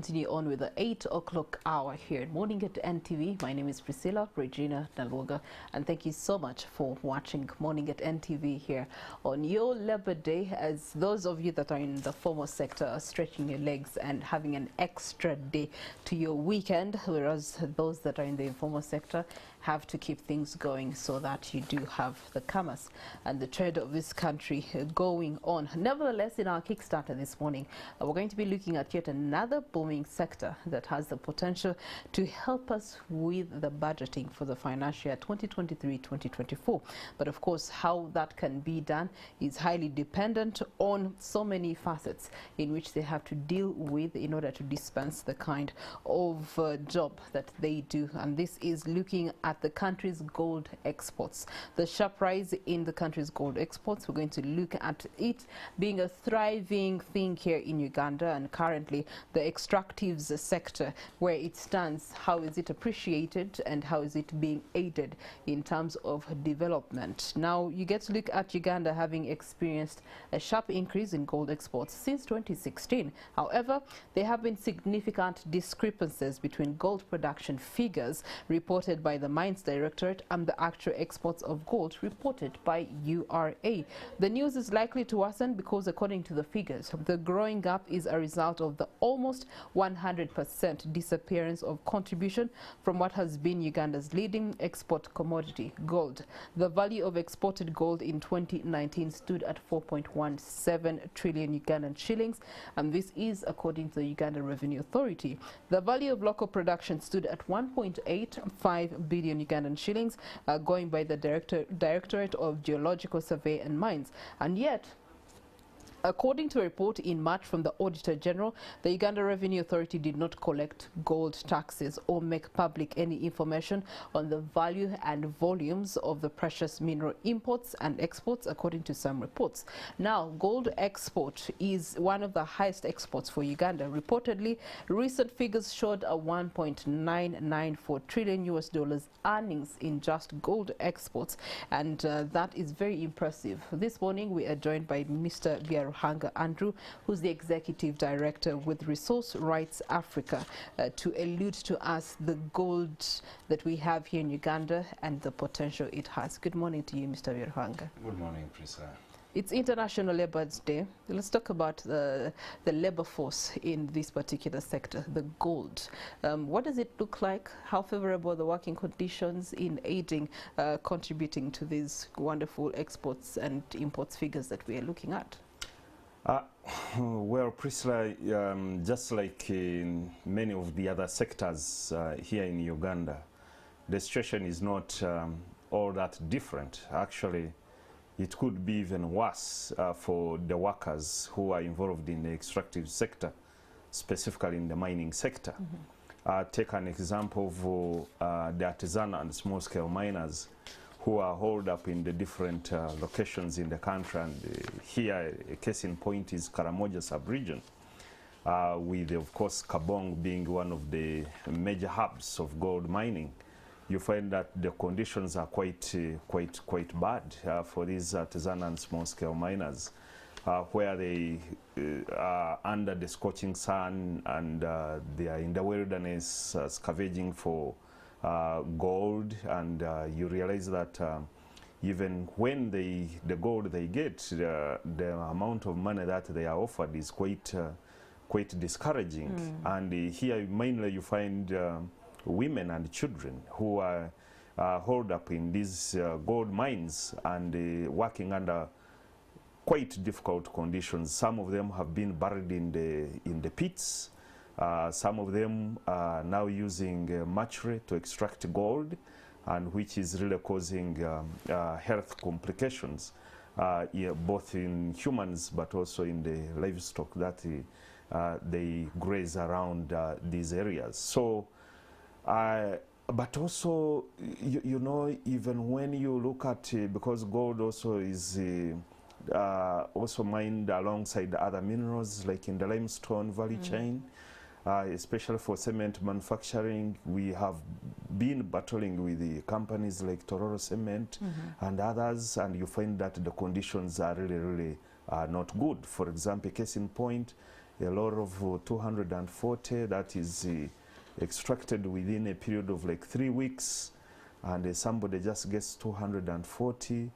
Continue on with the 8 o'clock hour here at Morning at NTV. My name is Priscilla Regina Nalwoga, and thank you so much for watching Morning at NTV here on your Labor Day, as those of you that are in the formal sector are stretching your legs and having an extra day to your weekend, whereas those that are in the informal sector have to keep things going so that you do have the commerce and the trade of this country going on. Nevertheless, in our Kickstarter this morning, we're going to be looking at yet another booming sector that has the potential to help us with the budgeting for the financial year 2023-2024. But of course, how that can be done is highly dependent on so many facets in which they have to deal with in order to dispense the kind of job that they do. And this is looking at the country's gold exports. The sharp rise in the country's gold exports, we're going to look at it being a thriving thing here in Uganda, and currently the extractives sector, where it stands, how is it appreciated and how is it being aided in terms of development. Now you get to look at Uganda having experienced a sharp increase in gold exports since 2016. However, there have been significant discrepancies between gold production figures reported by the Mines Directorate and the actual exports of gold reported by URA. The news is likely to worsen because, according to the figures, the growing gap is a result of the almost 100% disappearance of contribution from what has been Uganda's leading export commodity, gold. The value of exported gold in 2019 stood at 4.17 trillion Ugandan shillings, and this is according to the Uganda Revenue Authority. The value of local production stood at 1.85 billion Ugandan shillings, going by the Directorate of Geological Survey and Mines. And yet, according to a report in March from the Auditor General, the Uganda Revenue Authority did not collect gold taxes or make public any information on the value and volumes of the precious mineral imports and exports, according to some reports. Now, gold export is one of the highest exports for Uganda. Reportedly, recent figures showed a 1.994 trillion US dollars earnings in just gold exports, and that is very impressive. This morning, we are joined by Mr. Andrew, who's the Executive Director with Resource Rights Africa, to allude to us the gold that we have here in Uganda and the potential it has. Good morning to you, Mr. Biruhanga. Good morning, Priscilla. It's International Labour Day. Let's talk about the labour force in this particular sector, the gold. What does it look like? How favourable are the working conditions in aiding, contributing to these wonderful exports and imports figures that we are looking at? Well, Priscilla, just like in many of the other sectors here in Uganda, the situation is not all that different. Actually, it could be even worse for the workers who are involved in the extractive sector, specifically in the mining sector. Take an example of the artisan and small-scale miners who are holed up in the different locations in the country. And here, a case in point is Karamoja sub-region, with, of course, Kabong being one of the major hubs of gold mining. You find that the conditions are quite bad for these artisan and small-scale miners, where they are under the scorching sun, and they are in the wilderness scavenging for gold, and you realize that even when the gold they get, the amount of money that they are offered is quite discouraging. And here mainly you find women and children who are holed up in these gold mines and working under quite difficult conditions. Some of them have been buried in the pits. Some of them are now using mercury to extract gold, and which is really causing health complications, both in humans but also in the livestock that they graze around these areas. So, but also, you know, even when you look at, because gold also is also mined alongside other minerals, like in the limestone valley chain, especially for cement manufacturing. We have been battling with the companies like Tororo Cement and others, and you find that the conditions are really not good. For example, case in point, a lot of 240 that is extracted within a period of like 3 weeks, and somebody just gets 240.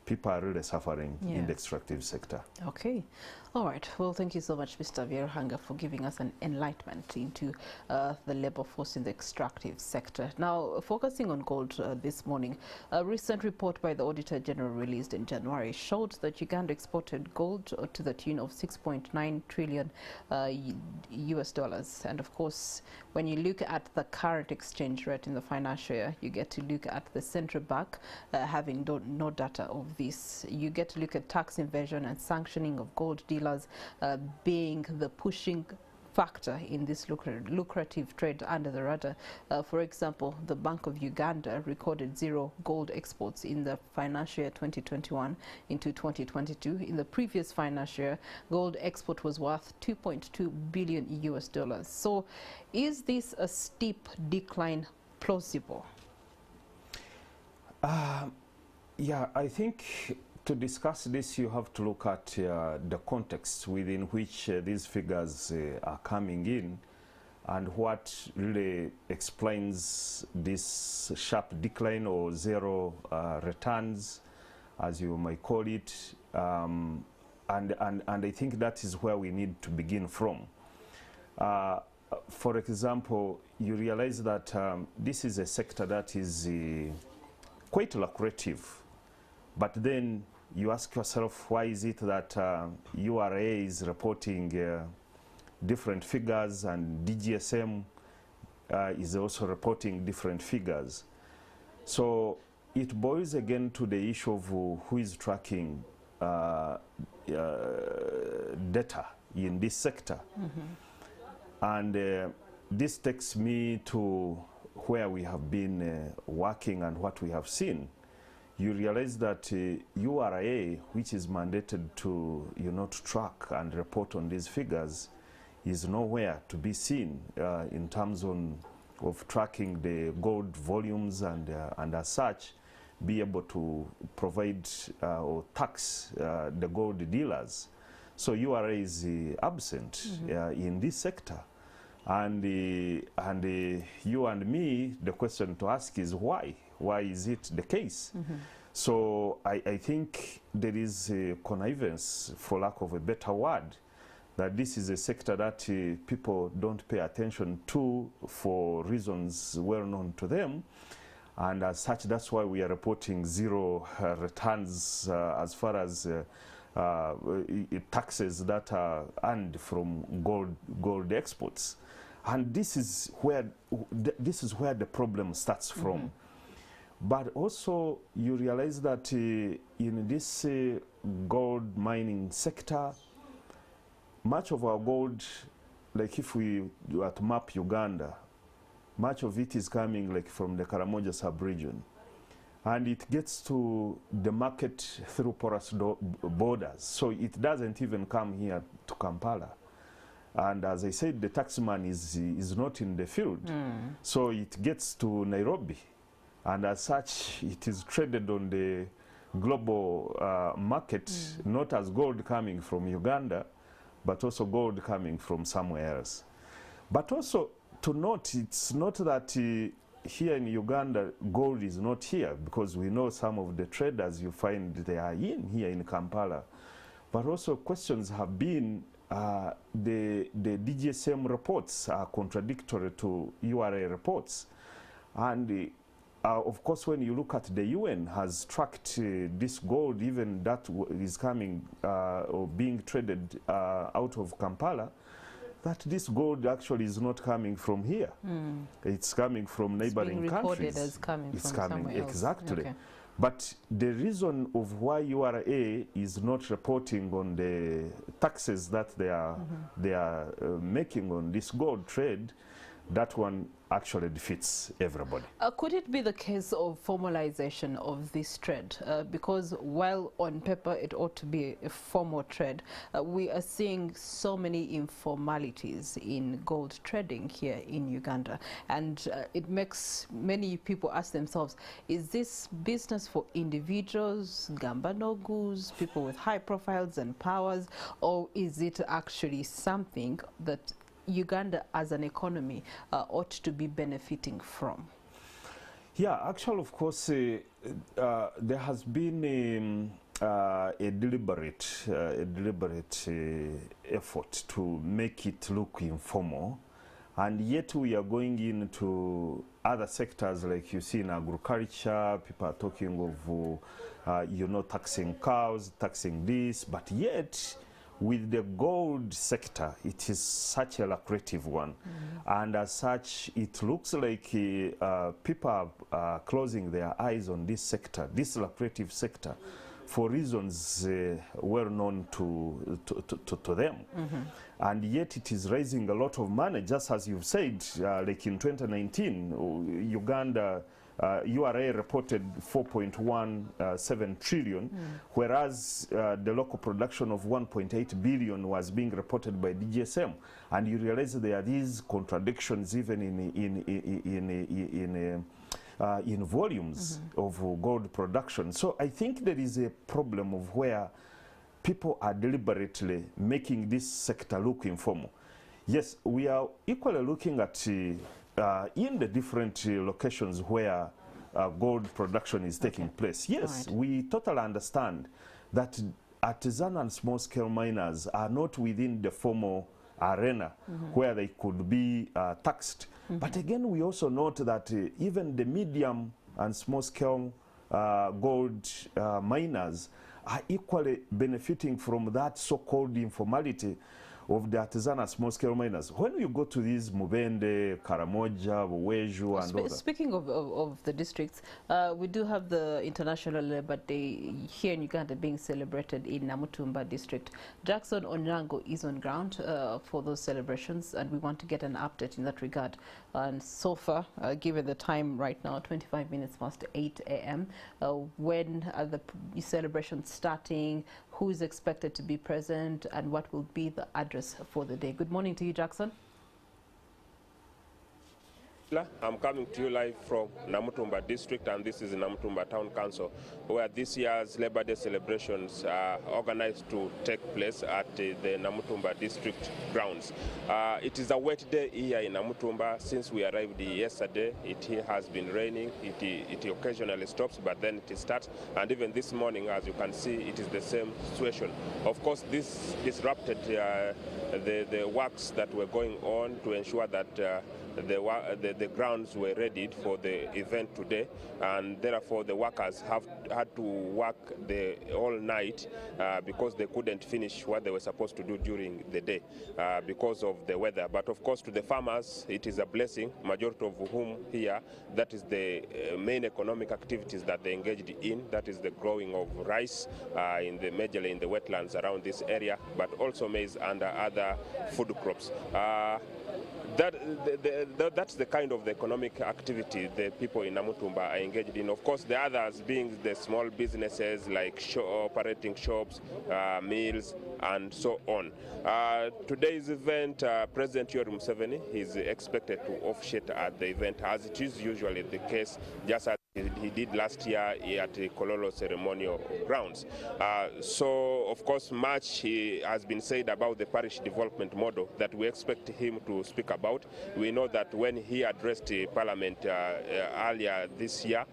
People are really suffering in the extractive sector. Okay. All right. Well, thank you so much, Mr. Vierhanga, for giving us an enlightenment into the labor force in the extractive sector. Now, focusing on gold this morning, a recent report by the Auditor General released in January showed that Uganda exported gold to the tune of 6.9 trillion US dollars. And of course, when you look at the current exchange rate in the financial year, you get to look at the central bank having no data of this. You get to look at tax evasion and sanctioning of gold dealers being the pushing factor in this lucrative trade under the radar. For example, the Bank of Uganda recorded 0 gold exports in the financial year 2021 into 2022. In the previous financial year, gold export was worth 2.2 billion US dollars. So is this a steep decline plausible? Yeah, I think to discuss this, you have to look at the context within which these figures are coming in, and what really explains this sharp decline or zero returns, as you might call it. And I think that is where we need to begin from. For example, you realize that this is a sector that is quite lucrative. But then you ask yourself, why is it that URA is reporting different figures and DGSM is also reporting different figures? So it boils again to the issue of who is tracking data in this sector. And this takes me to where we have been working and what we have seen. You realize that URA, which is mandated to, to track and report on these figures, is nowhere to be seen in terms of tracking the gold volumes and as such, be able to provide or tax the gold dealers. So URA is absent in this sector. And you and me, the question to ask is why? Why is it the case? So I think there is a connivance, for lack of a better word, that this is a sector that people don't pay attention to for reasons well known to them. And as such, that's why we are reporting 0 returns as far as taxes that are earned from gold exports. And this is where the problem starts from. But also you realize that in this gold mining sector, much of our gold, like if we were to map Uganda, much of it is coming like from the Karamoja sub-region. And it gets to the market through porous borders. So it doesn't even come here to Kampala. And as I said, the taxman is not in the field. So it gets to Nairobi. And as such, it is traded on the global market, not as gold coming from Uganda, but also gold coming from somewhere else. But also to note, it's not that here in Uganda, gold is not here, because we know some of the traders you find they are here in Kampala. But also questions have been, the DGSM reports are contradictory to URA reports. And of course, when you look at the UN has tracked this gold, even that is coming or being traded out of Kampala, that this gold actually is not coming from here. It's coming from neighboring countries. As coming it's from coming, somewhere else. exactly. Okay. But the reason of why URA is not reporting on the taxes that they are making on this gold trade, that one actually defeats everybody. Could it be the case of formalization of this trade? Because while on paper it ought to be a formal trade, we are seeing so many informalities in gold trading here in Uganda. And it makes many people ask themselves, is this business for individuals, gambanogus, people with high profiles and powers, or is it actually something that Uganda as an economy ought to be benefiting from? Yeah, actually, of course, there has been a deliberate effort to make it look informal, and yet we are going into other sectors, like you see in agriculture. People are talking of, you know, taxing cows, taxing this, but yet with the gold sector, it is such a lucrative one. And as such, it looks like people are closing their eyes on this sector, this lucrative sector, for reasons well known to them. And yet it is raising a lot of money, just as you've said, like in 2019, Uganda, URA reported 4.17 trillion, whereas the local production of 1.8 billion was being reported by DGSM. And you realize there are these contradictions even in volumes of gold production. So I think there is a problem of where people are deliberately making this sector look informal. Yes, we are equally looking at in the different locations where gold production is taking place. Yes, we totally understand that artisan and small-scale miners are not within the formal arena where they could be taxed. But again, we also note that even the medium and small-scale gold miners are equally benefiting from that so-called informality of the artisanal small-scale miners. When you go to these Mubende, Karamoja, Buweju, and all that. Speaking of the districts, we do have the International Labour Day here in Uganda being celebrated in Namutumba district. Jackson Onyango is on ground for those celebrations, and we want to get an update in that regard. And so far, given the time right now, 25 minutes past 8 a.m., when are the celebrations starting? Who is expected to be present, and what will be the address for the day? Good morning to you, Jackson. I'm coming to you live from Namutumba district, and this is Namutumba Town Council, where this year's Labour Day celebrations are organized to take place at the Namutumba district grounds. It is a wet day here in Namutumba. Since we arrived yesterday, it has been raining. It occasionally stops, but then it starts. And even this morning, as you can see, it is the same situation. Of course, this disrupted the works that were going on to ensure that the grounds were readied for the event today, and therefore the workers have had to work all night because they couldn't finish what they were supposed to do during the day because of the weather. But of course, to the farmers, it is a blessing, majority of whom here, that is the main economic activities that they engaged in. That is the growing of rice majorly in the wetlands around this area, but also maize and other food crops. That's the kind of the economic activity the people in Namutumba are engaged in. Of course, the others being the small businesses like operating shops, mills, and so on. Today's event, President Yoweri Museveni is expected to officiate at the event, as it is usually the case, just as he did last year at the Kololo ceremonial grounds. So, of course, much has been said about the parish development model that we expect him to speak about. We know that when he addressed Parliament earlier this year,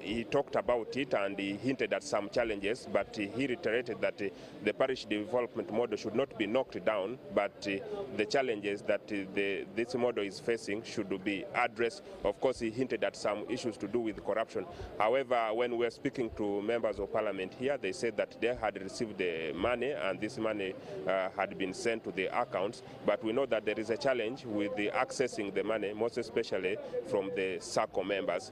he talked about it and he hinted at some challenges, but he reiterated that the parish development model should not be knocked down, but the challenges that this model is facing should be addressed. Of course, he hinted at some issues to do with corruption. However, when we're speaking to members of parliament here, they said that they had received the money and this money had been sent to the accounts, but we know that there is a challenge with the accessing the money, most especially from the SACCO members.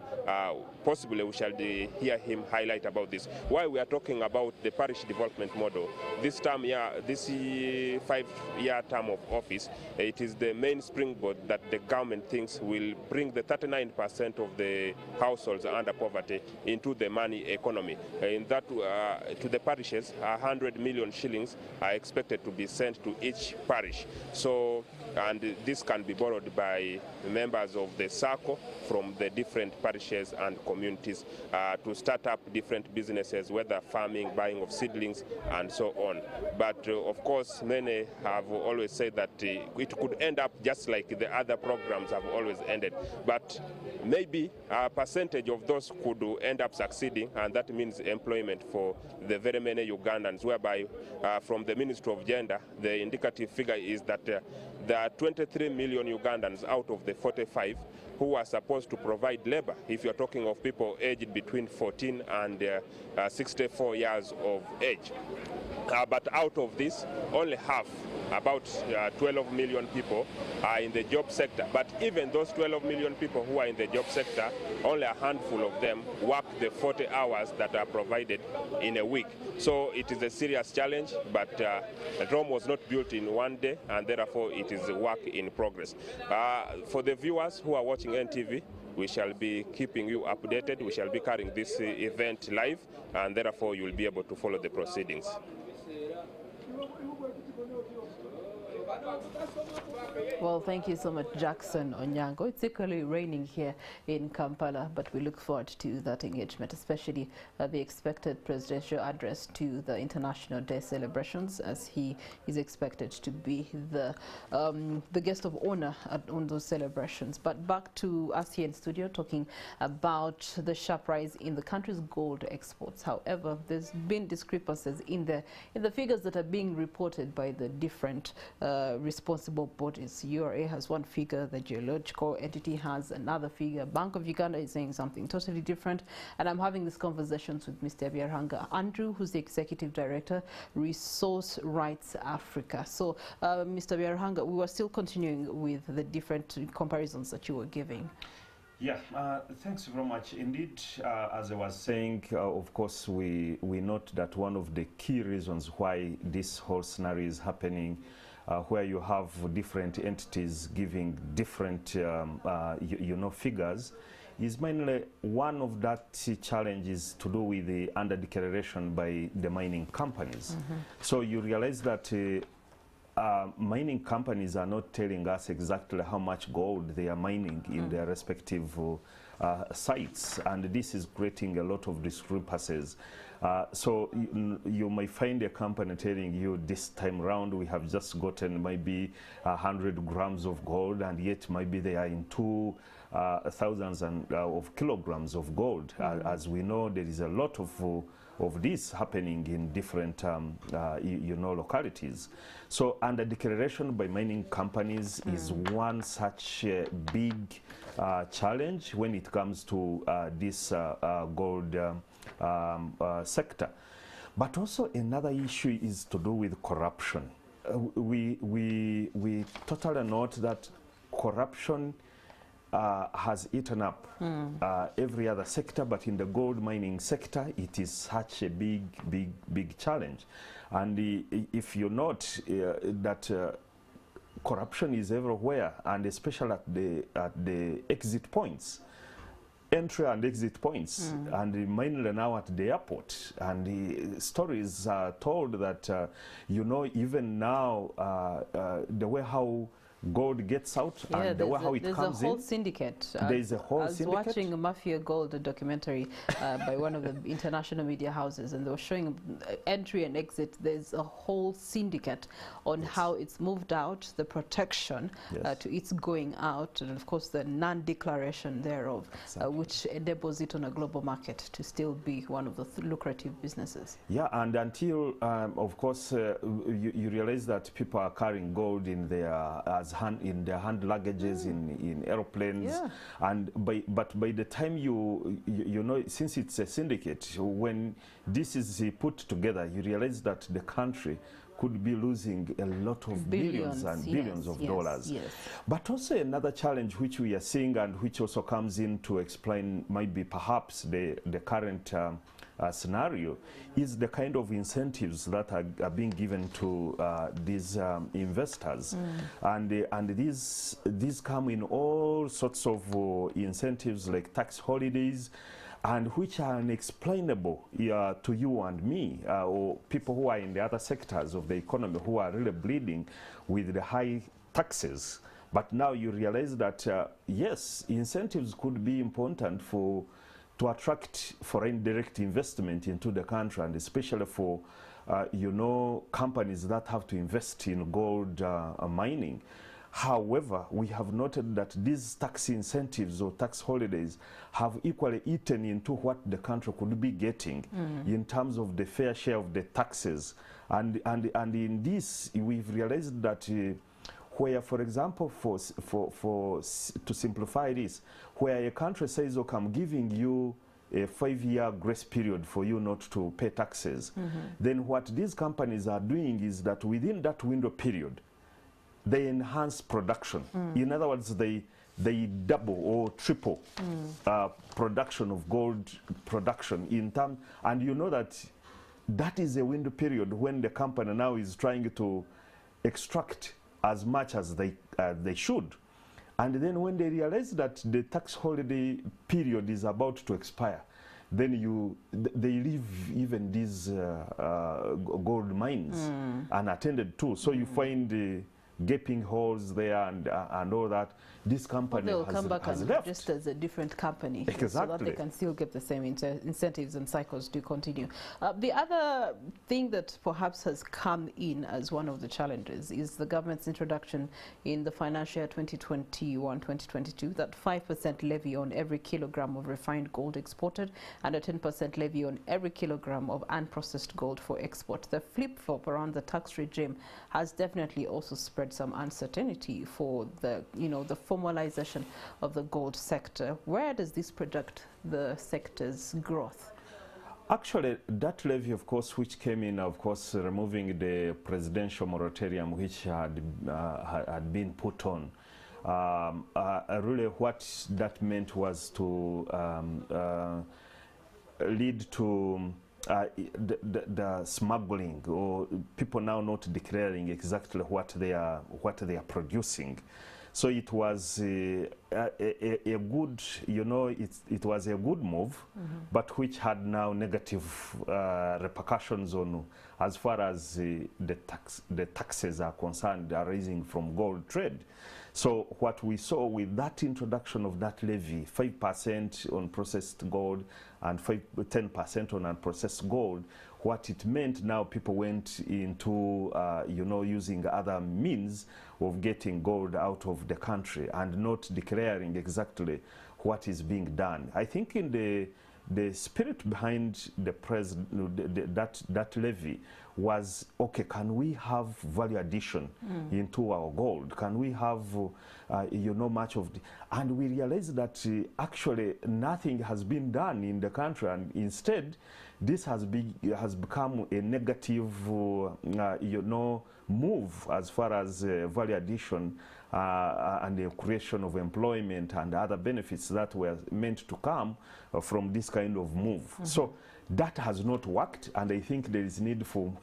Possibly we shall hear him highlight about this. Why we are talking about the parish development model, this 5-year term of office, it is the main springboard that the government thinks will bring the 39% of the households under poverty into the money economy. In that, to the parishes, 100 million shillings are expected to be sent to each parish. So, and this can be borrowed by members of the SACCO from the different parishes and communities to start up different businesses, whether farming, buying of seedlings, and so on. But of course, many have always said that it could end up just like the other programs have always ended. But maybe a percentage of those could end up succeeding, and that means employment for the very many Ugandans, whereby from the Ministry of Gender, the indicative figure is that there are 23 million Ugandans out of the 45 who are supposed to provide labor, if you're talking of people aged between 14 and 64 years of age. But out of this, only half, about 12 million people are in the job sector. But even those 12 million people who are in the job sector, only a handful of them work the 40 hours that are provided in a week. So it is a serious challenge, but Rome was not built in one day, and therefore it is a work in progress. For the viewers who are watching NTV, we shall be keeping you updated. We shall be carrying this event live, and therefore you will be able to follow the proceedings. Well, thank you so much, Jackson Onyango. It's equally raining here in Kampala, but we look forward to that engagement, especially the expected presidential address to the International Day celebrations, as he is expected to be the guest of honor on those celebrations. But back to us here in studio, talking about the sharp rise in the country's gold exports. However, there's been discrepancies in the figures that are being reported by the different responsible bodies. URA has one figure, the geological entity has another figure, Bank of Uganda is saying something totally different, and I'm having these conversations with Mr. Byarhanga Andrew, who's the Executive Director, Resource Rights Africa. So, Mr. Byarhanga, we were still continuing with the different comparisons that you were giving. Yeah, thanks very much. Indeed, as I was saying, of course, we note that one of the key reasons why this whole scenario is happening, where you have different entities giving different, figures, is mainly one of that challenges to do with the under-declaration by the mining companies. So you realize that mining companies are not telling us exactly how much gold they are mining in their respective sites, and this is creating a lot of discrepancies. So you might find a company telling you this time round we have just gotten maybe 100 grams of gold, and yet maybe they are in thousands of kilograms of gold. As we know, there is a lot of this happening in different localities. So under declaration by mining companies is one such big challenge when it comes to this gold sector. But also another issue is to do with corruption. We totally note that corruption has eaten up every other sector, but in the gold mining sector, it is such a big challenge. And if you note that corruption is everywhere, and especially at the exit points, entry and exit points, and mainly now at the airport. And the stories are told that, even now, the way how gold gets out, and the way how it comes in. There's a whole syndicate. There's a whole syndicate. I was watching a Mafia Gold documentary by one of the international media houses, and they were showing entry and exit. There's a whole syndicate on how it's moved out, the protection to its going out, and of course the non-declaration thereof, which enables it on a global market to still be one of the lucrative businesses. Yeah, and until, of course, you realize that people are carrying gold in their, as in their hand luggages, in aeroplanes. Yeah. And but by the time you know, since it's a syndicate, when this is put together, you realize that the country could be losing a lot of billions and billions of dollars. Yes. But also another challenge which we are seeing, and which also comes in to explain might be perhaps the current scenario, is the kind of incentives that are being given to these investors. And these come in all sorts of incentives, like tax holidays, and which are unexplainable to you and me, or people who are in the other sectors of the economy who are really bleeding with the high taxes. But now you realize that, yes, incentives could be important to attract foreign direct investment into the country, and especially for, you know, companies that have to invest in gold mining. However, we have noted that these tax incentives or tax holidays have equally eaten into what the country could be getting in terms of the fair share of the taxes. And in this, we've realized that where, for example, to simplify this, where a country says, okay, I'm giving you a 5-year grace period for you not to pay taxes, then what these companies are doing is that within that window period, they enhance production. In other words, they double or triple production of gold production in term, and you know that is a window period when the company now is trying to extract as much as they should. And then when they realize that the tax holiday period is about to expire, then they leave even these gold mines unattended to. So you find gaping holes there and all that. This company they'll come back has and left. just as a different company, Exactly. so that they can still get the same incentives and cycles to continue. The other thing that perhaps has come in as one of the challenges is the government's introduction in the financial year 2021-2022 that 5% levy on every kilogram of refined gold exported and a 10% levy on every kilogram of unprocessed gold for export. The flip-flop around the tax regime has definitely also spread some uncertainty for the formalization of the gold sector. Where does this project the sector's growth? Actually, that levy, of course, which came in, of course, removing the presidential moratorium which had been put on, really what that meant was to lead to the smuggling, or people now not declaring exactly what they are producing. So it was a good, it was a good move, but which had now negative repercussions on as far as the taxes are concerned, arising from gold trade. So what we saw with that introduction of that levy, 5% on processed gold and 10% on unprocessed gold, what it meant, now people went into using other means of getting gold out of the country and not declaring exactly what is being done. I think in the spirit behind that levy was, okay, can we have value addition into our gold? Can we have much of and we realized that actually nothing has been done in the country, and instead this has become a negative move as far as value addition and the creation of employment and other benefits that were meant to come from this kind of move. So that has not worked, and I think there is need for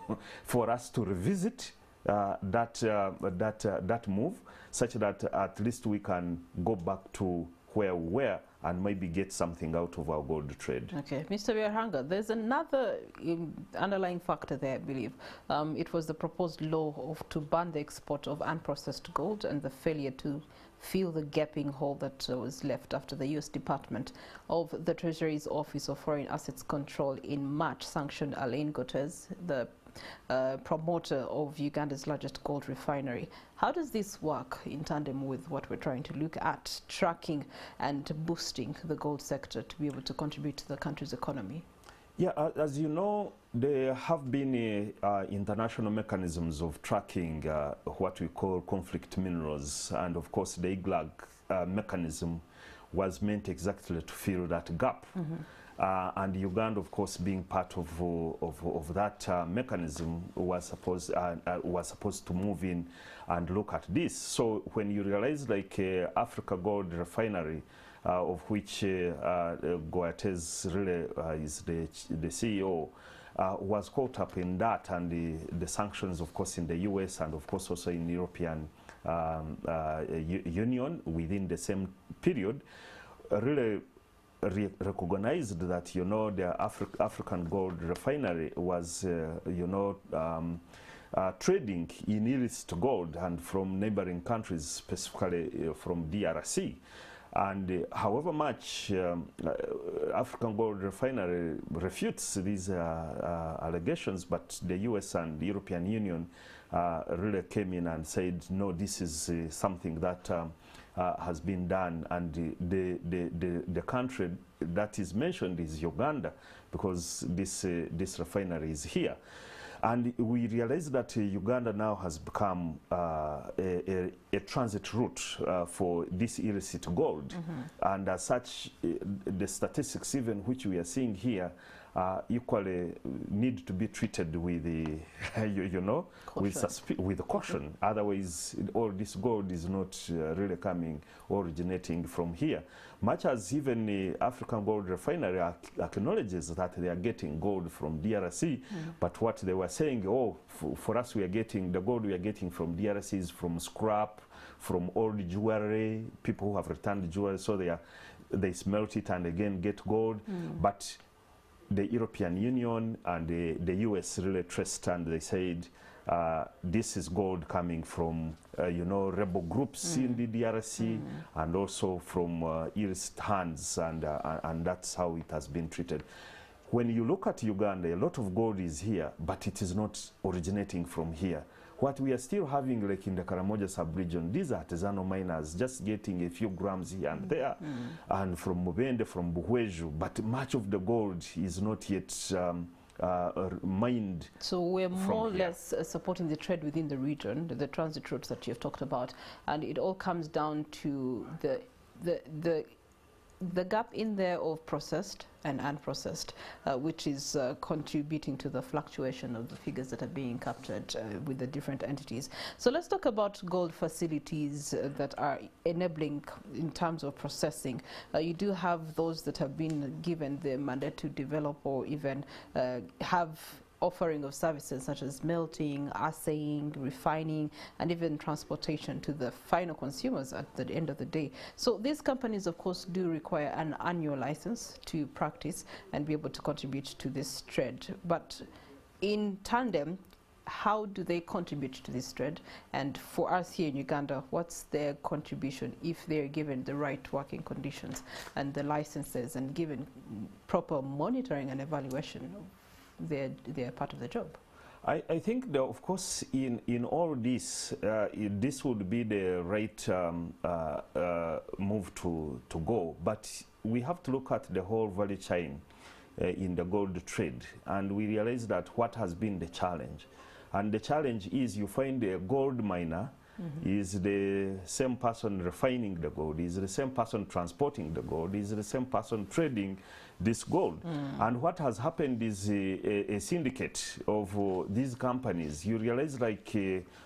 us to revisit that move, such that at least we can go back to where we were and maybe get something out of our gold trade. Okay, Mr. Biarhanga, there's another underlying factor there, I believe. It was the proposed law to ban the export of unprocessed gold and the failure to fill the gaping hole that was left after the U.S. Department of the Treasury's Office of Foreign Assets Control in March sanctioned Alain Gotes, the promoter of Uganda's largest gold refinery. How does this work in tandem with what we're trying to look at, tracking and boosting the gold sector to be able to contribute to the country's economy? Yeah, as you know, there have been international mechanisms of tracking what we call conflict minerals, and of course the IGLAG mechanism was meant exactly to fill that gap. And Uganda, of course, being part of that mechanism, was supposed to move in and look at this. So when you realize, like Africa Gold Refinery, of which Goethez really is the CEO, was caught up in that, and the sanctions, of course, in the US and of course also in the European Union within the same period, really recognized that, you know, the African Gold Refinery was, you know, trading in illicit gold and from neighboring countries, specifically from DRC. And however much African Gold Refinery refutes these allegations, but the US and the European Union really came in and said, no, this is something that has been done, and the country that is mentioned is Uganda, because this refinery is here. And we realize that Uganda now has become a transit route for this illicit gold. And as such, the statistics even which we are seeing here equally need to be treated with you know, with caution. Otherwise, all this gold is not really coming, originating from here. Much as even the African Gold Refinery acknowledges that they are getting gold from DRC, but what they were saying, oh, for us we are getting, the gold we are getting from DRC is from scrap, from old jewelry, people who have returned jewelry, so they smelt it and again get gold. But the European Union and the US really traced, and they said, this is gold coming from, you know, rebel groups in the DRC, and also from illicit hands, and that's how it has been treated. When you look at Uganda, a lot of gold is here, but it is not originating from here. What we are still having, like in the Karamoja sub-region, these are artisanal miners just getting a few grams here and there, and from Mubende, from Buhweju, but much of the gold is not yet mined. So we're more or less supporting the trade within the region, the transit routes that you've talked about, and it all comes down to the gap in there of processed and unprocessed, which is contributing to the fluctuation of the figures that are being captured with the different entities. So let's talk about gold facilities that are enabling in terms of processing. You do have those that have been given the mandate to develop or even have offering of services such as melting, assaying, refining, and even transportation to the final consumers at the end of the day. So these companies, of course, do require an annual license to practice and be able to contribute to this trade. But in tandem, how do they contribute to this trade? And for us here in Uganda, what's their contribution if they're given the right working conditions and the licenses and given proper monitoring and evaluation? They're part of the job. I think that, of course, in all this, this would be the right move to go. But we have to look at the whole value chain in the gold trade, and we realize that what has been the challenge. And the challenge is you find a gold miner is the same person refining the gold, is the same person transporting the gold, is the same person trading this gold. And what has happened is a syndicate of these companies. You realize, like,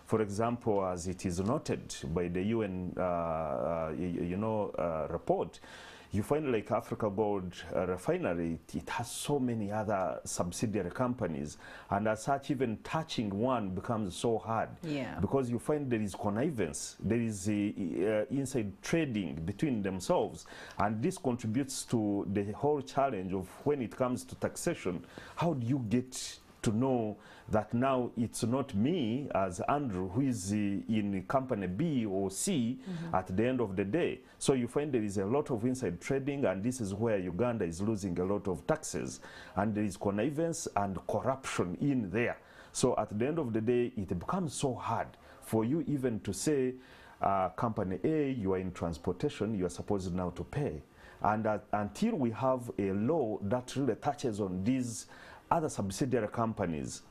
for example, as it is noted by the UN, report, you find like Africa Gold Refinery, it has so many other subsidiary companies, and as such, even touching one becomes so hard. Because you find there is connivance, there is inside trading between themselves, and this contributes to the whole challenge of when it comes to taxation. How do you get to know that now it's not me as Andrew who is in company B or C at the end of the day? So you find there is a lot of inside trading, and this is where Uganda is losing a lot of taxes, and there is connivance and corruption in there. So at the end of the day, it becomes so hard for you even to say, company A, you are in transportation, you are supposed now to pay. And until we have a law that really touches on these other subsidiary companies.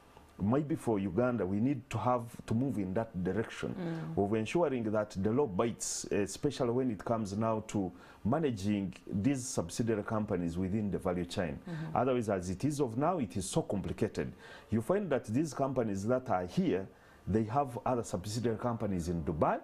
Maybe for Uganda, we need to have to move in that direction of ensuring that the law bites, especially when it comes now to managing these subsidiary companies within the value chain. Otherwise, as it is of now, it is so complicated. You find that these companies that are here, they have other subsidiary companies in Dubai,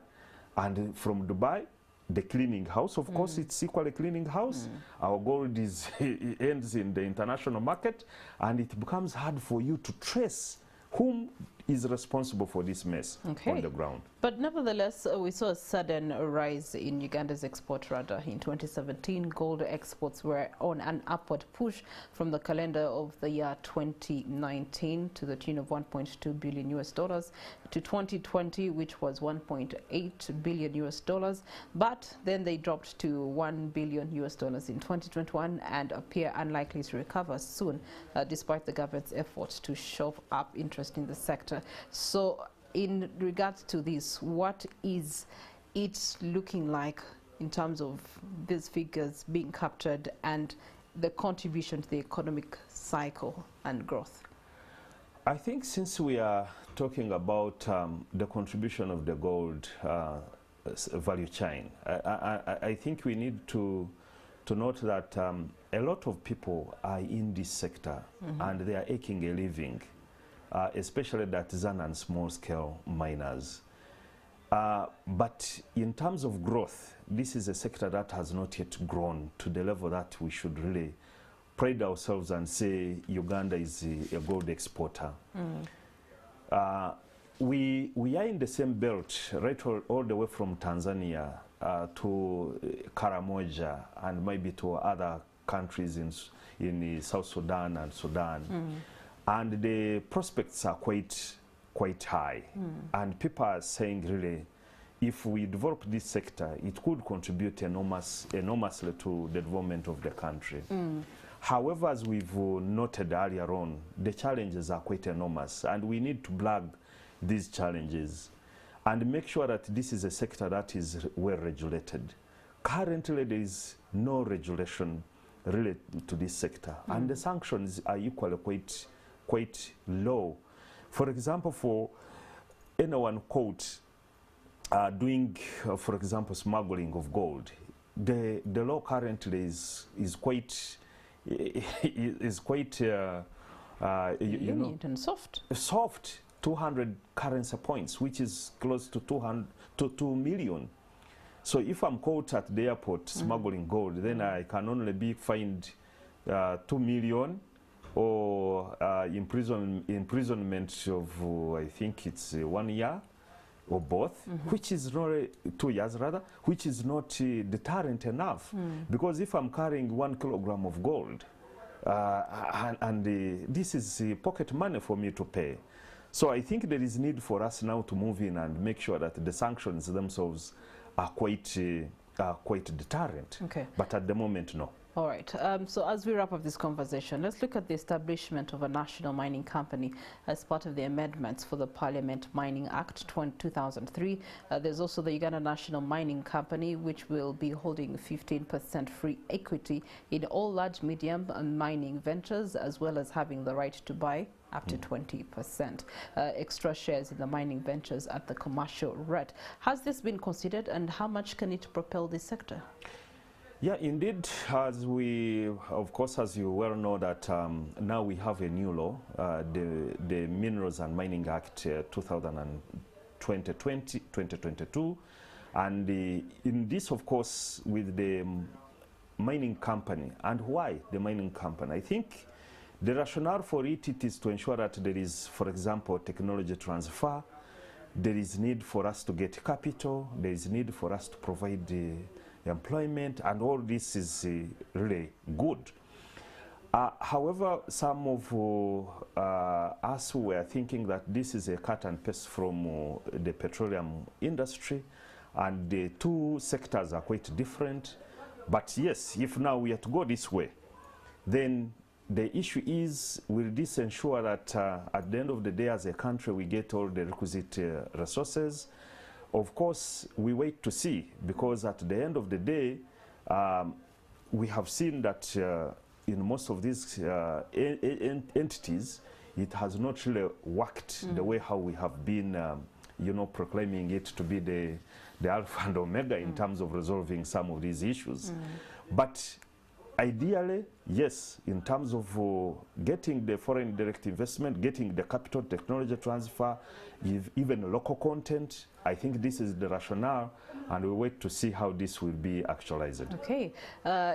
and from Dubai, the cleaning house, of course, it's equally cleaning house. Our gold is ends in the international market, and it becomes hard for you to trace whom is responsible for this mess on the ground. But nevertheless, we saw a sudden rise in Uganda's export radar. In 2017, gold exports were on an upward push from the calendar of the year 2019 to the tune of $1.2 billion to 2020, which was $1.8 billion. But then they dropped to $1 billion in 2021 and appear unlikely to recover soon, despite the government's efforts to shove up interest in the sector. So in regards to this, what is it looking like in terms of these figures being captured and the contribution to the economic cycle and growth? I think since we are talking about the contribution of the gold value chain, I think we need to note that a lot of people are in this sector and they are making a living. Especially the artisan and small-scale miners. But in terms of growth, this is a sector that has not yet grown to the level that we should really pride ourselves and say Uganda is a gold exporter. We are in the same belt, right all the way from Tanzania to Karamoja and maybe to other countries in South Sudan and Sudan. And the prospects are quite high. And people are saying, really, if we develop this sector, it could contribute enormously to the development of the country. However, as we've noted earlier on, the challenges are quite enormous, and we need to plug these challenges and make sure that this is a sector that is well regulated. Currently, there is no regulation related to this sector, and the sanctions are equally quite low. For example, for anyone caught doing, for example, smuggling of gold, the law currently is quite lenient and soft. 200 currency points, which is close to 2 million. So if I'm caught at the airport smuggling gold, then I can only be fined 2 million. Or imprisonment of, I think it's 1 year, or both, which is not 2 years rather, which is not deterrent enough. Because if I'm carrying 1 kilogram of gold, this is pocket money for me to pay. So I think there is need for us now to move in and make sure that the sanctions themselves are quite deterrent. But at the moment, no. All right, so as we wrap up this conversation, let's look at the establishment of a national mining company as part of the amendments for the Parliament Mining Act 2003. There's also the Uganda National Mining Company, which will be holding 15% free equity in all large, medium and mining ventures, as well as having the right to buy up to 20% extra shares in the mining ventures at the commercial rate. Has this been considered, and how much can it propel this sector? Yeah, indeed, as we, of course, as you well know, that now we have a new law, the Minerals and Mining Act 2022, and in this, of course, with the mining company. And why the mining company? I think the rationale for it is to ensure that there is, for example, technology transfer, there is need for us to get capital, there is need for us to provide employment, and all this is really good. However, some of us were thinking that this is a cut and paste from the petroleum industry, and the two sectors are quite different. But yes, if now we are to go this way, then the issue is, will this ensure that at the end of the day, as a country, we get all the requisite resources? Of course, we wait to see, because at the end of the day, we have seen that in most of these entities, it has not really worked the way how we have been, you know, proclaiming it to be the alpha and omega in terms of resolving some of these issues. But ideally, yes, in terms of getting the foreign direct investment, getting the capital technology transfer, even local content, I think this is the rationale, and we wait to see how this will be actualized. Okay.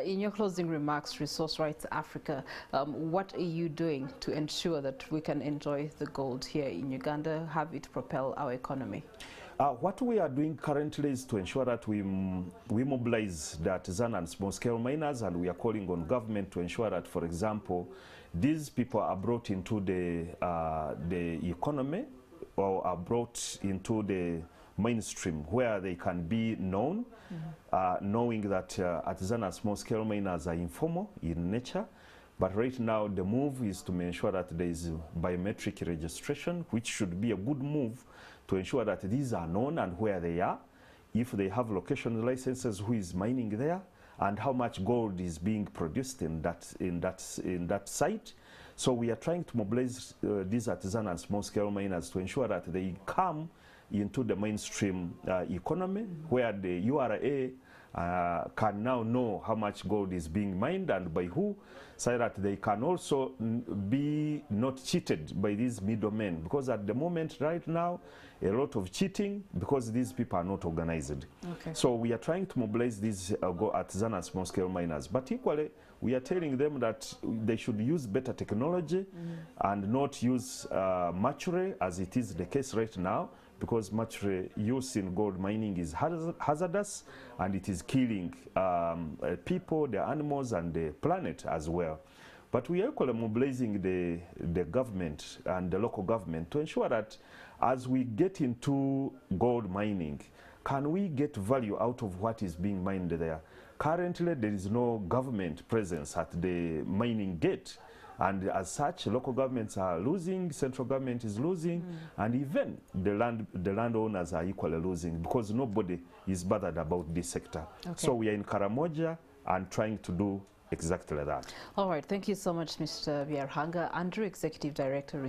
In your closing remarks, Resource Rights Africa, what are you doing to ensure that we can enjoy the gold here in Uganda, have it propel our economy? What we are doing currently is to ensure that we mobilize the artisan and small-scale miners, and we are calling on government to ensure that, for example, these people are brought into the economy, or are brought into the mainstream where they can be known, knowing that artisan and small-scale miners are informal in nature. But right now, the move is to ensure that there is biometric registration, which should be a good move to ensure that these are known and where they are, if they have location licenses, who is mining there, and how much gold is being produced in that site. So we are trying to mobilize these artisan and small-scale miners to ensure that they come into the mainstream economy, where the URA can now know how much gold is being mined and by who, so that they can also be not cheated by these middlemen. Because at the moment, right now, a lot of cheating, because these people are not organized. Okay. So we are trying to mobilize these artisan and small-scale miners. But equally, we are telling them that they should use better technology and not use mercury, as it is the case right now, because mercury use in gold mining is hazardous, and it is killing people, the animals, and the planet as well. But we are equally mobilizing the government and the local government to ensure that as we get into gold mining, can we get value out of what is being mined there? Currently, there is no government presence at the mining gate. And as such, local governments are losing, central government is losing, and even the landowners are equally losing, because nobody is bothered about this sector. Okay. So we are in Karamoja and trying to do exactly that. All right. Thank you so much, Mr. Byarhanga. Andrew, Executive Director,